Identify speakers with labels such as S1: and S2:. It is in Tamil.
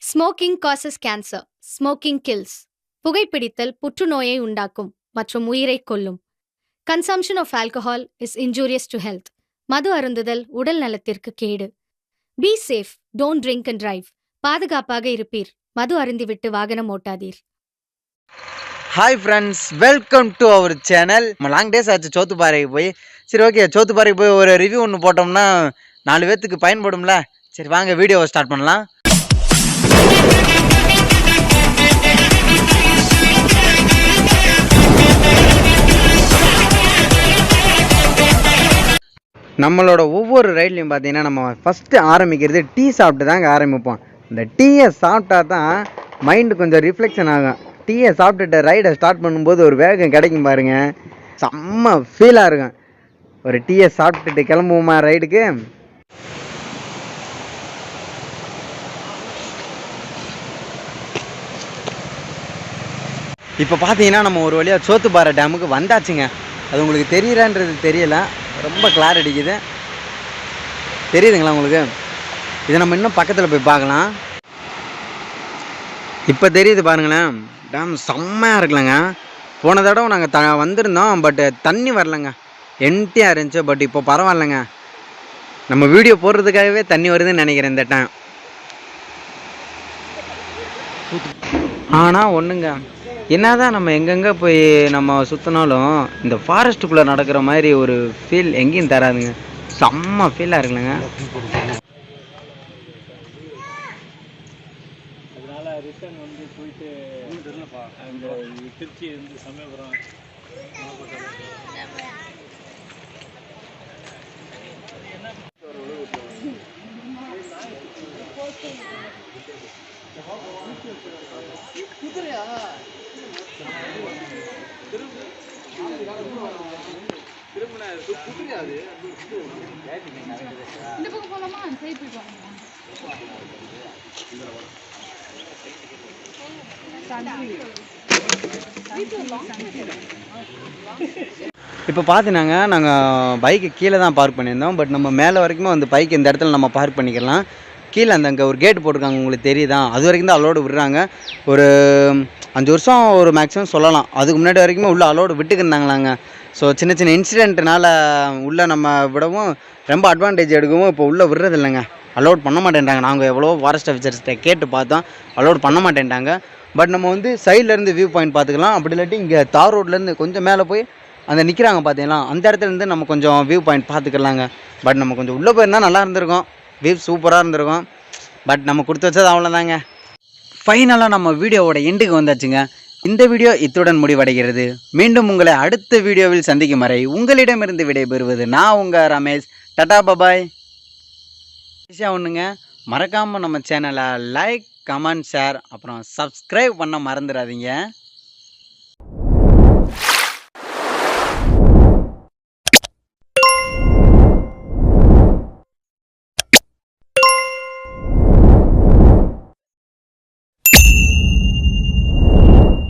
S1: Smoking causes cancer. Smoking kills. புகைப்பிடித்தல் புற்றுநோயை உண்டாக்கும் மற்றும் உயிரைக் கொல்லும். Consumption of alcohol is injurious to health. மது அருந்துதல் உடல் நலத்திற்கு கேடு. Be safe, don't drink and drive. பாதுகாப்பாக இருப்பீர். மது அருந்திவிட்டு வாகனம் ஓட்டாதீர்.
S2: Hi friends, welcome to our channel. நம்ம லாங் டேஸ் ஆச்சு சோத்துப்பாறைக்கு போய். சரி, ஓகே, சோத்துப்பாறைக்கு போய் ஒரு ரிவ்யூ ஒன்று போட்டோம்னா 4 பேர்த்துக்கு பயன்படும்ல. சரி, வாங்க வீடியோவை ஸ்டார்ட் பண்ணலாம். நம்மளோட ஒவ்வொரு ரைட்லையும் பார்த்தீங்கன்னா நம்ம ஃபஸ்ட்டு ஆரம்பிக்கிறது டீ சாப்பிட்டு தாங்க ஆரம்பிப்போம். இந்த டீயை சாப்பிட்டா தான் மைண்டு கொஞ்சம் ரிஃப்ளெக்ஷன் ஆகும். டீயை சாப்பிட்டுட்டு ரைடை ஸ்டார்ட் பண்ணும்போது ஒரு வேகம் கிடைக்கும் பாருங்க, செம்ம ஃபீலாக இருக்கும். ஒரு டீயை சாப்பிட்டுட்டு கிளம்புவோமா ரைடுக்கு? இப்போ பார்த்தீங்கன்னா நம்ம ஒரு வழியாக சோத்துப்பாறை டேமுக்கு வந்தாச்சுங்க. அது உங்களுக்கு தெரியலன்றது தெரியல, ரொம்ப கிளார் அடிக்குது. தெரியுதுங்களா உங்களுக்கு? இதை நம்ம இன்னும் பக்கத்தில் போய் பார்க்கலாம். இப்போ தெரியுது பாருங்களேன், டேம் செம்மையாக இருக்குல்லங்க. போன தடவை நாங்கள் வந்திருந்தோம், பட் தண்ணி வரலைங்க, எம்டியாக இருந்துச்சு. பட் இப்போ பரவாயில்லைங்க, நம்ம வீடியோ போடுறதுக்காகவே தண்ணி வருதுன்னு நினைக்கிறேன் இந்த டைம். ஆனால் ஒன்றுங்க, என்னதான் நம்ம எங்கெங்கே போய் நம்ம சுற்றினாலும் இந்த ஃபாரஸ்ட்டுக்குள்ளே நடக்கிற மாதிரி ஒரு ஃபீல் எங்கேயும் தராதுங்க. செம்ம ஃபீலாக இருக்குல்லங்க.
S3: அதனால ரிட்டர்ன் போயிட்டு அங்கே திருச்சி சமயபுரம்
S2: இப்போ பார்த்தீங்கன்னாங்க, நாங்கள் பைக்கு கீழே தான் பார்க் பண்ணியிருந்தோம். பட் நம்ம மேலே வரைக்குமே வந்து பைக் இந்த இடத்துல நம்ம பார்க் பண்ணிக்கலாம். கீழே அங்கே ஒரு கேட் போட்டிருக்காங்க, உங்களுக்கு தெரியுதா? அது வரைக்கும் தான் அலோடு விடுறாங்க. ஒரு 5 வருஷம் ஒரு மேக்ஸிமம் சொல்லலாம். அதுக்கு முன்னாடி வரைக்குமே உள்ளே அலோடு விட்டுக்கிருந்தாங்களாங்க. ஸோ சின்ன சின்ன இன்சிடென்ட்னால உள்ளே நம்ம விடவும் ரொம்ப அட்வான்டேஜ் எடுக்கவும் இப்போ உள்ளே விடுறது இல்லைங்க, அலோட் பண்ண மாட்டேன்ட்டாங்க. நாங்கள் எவ்வளோ ஃபாரஸ்ட் ஆஃபீஸர்ஸ்கிட்ட கேட்டு பார்த்தோம், அலோட் பண்ண மாட்டேன்ட்டாங்க. பட் நம்ம சைட்லேருந்து வியூ பாயிண்ட் பார்த்துக்கலாம். அப்படி இல்லாட்டி இங்கே தார் ரோட்லேருந்து கொஞ்சம் மேலே போய் அந்த நிற்கிறாங்க பார்த்தீங்களா, அந்த இடத்துலேருந்து நம்ம கொஞ்சம் வியூ பாயிண்ட் பார்த்துக்கலாங்க. பட் நம்ம கொஞ்சம் உள்ளே போயிருந்தால் நல்லா இருந்திருக்கும், வியூ சூப்பராக இருந்திருக்கும். பட் நம்ம கொடுத்து வச்சது அவ்வளோதாங்க. ஃபைனலாக நம்ம வீடியோவோட எண்டுக்கு வந்தாச்சுங்க. இந்த வீடியோ இத்துடன் முடிவடைகிறது. மீண்டும் உங்களை அடுத்த வீடியோவில் சந்திக்கும் வரை உங்களிடமிருந்து விடைபெறுவது நான் உங்கள் ரமேஷ். டாடா பபாய். ஒன்றுங்க, மறக்காமல் நம்ம சேனலை லைக், கமெண்ட், ஷேர், அப்புறம் சப்ஸ்கிரைப் பண்ண மறந்துடாதீங்க.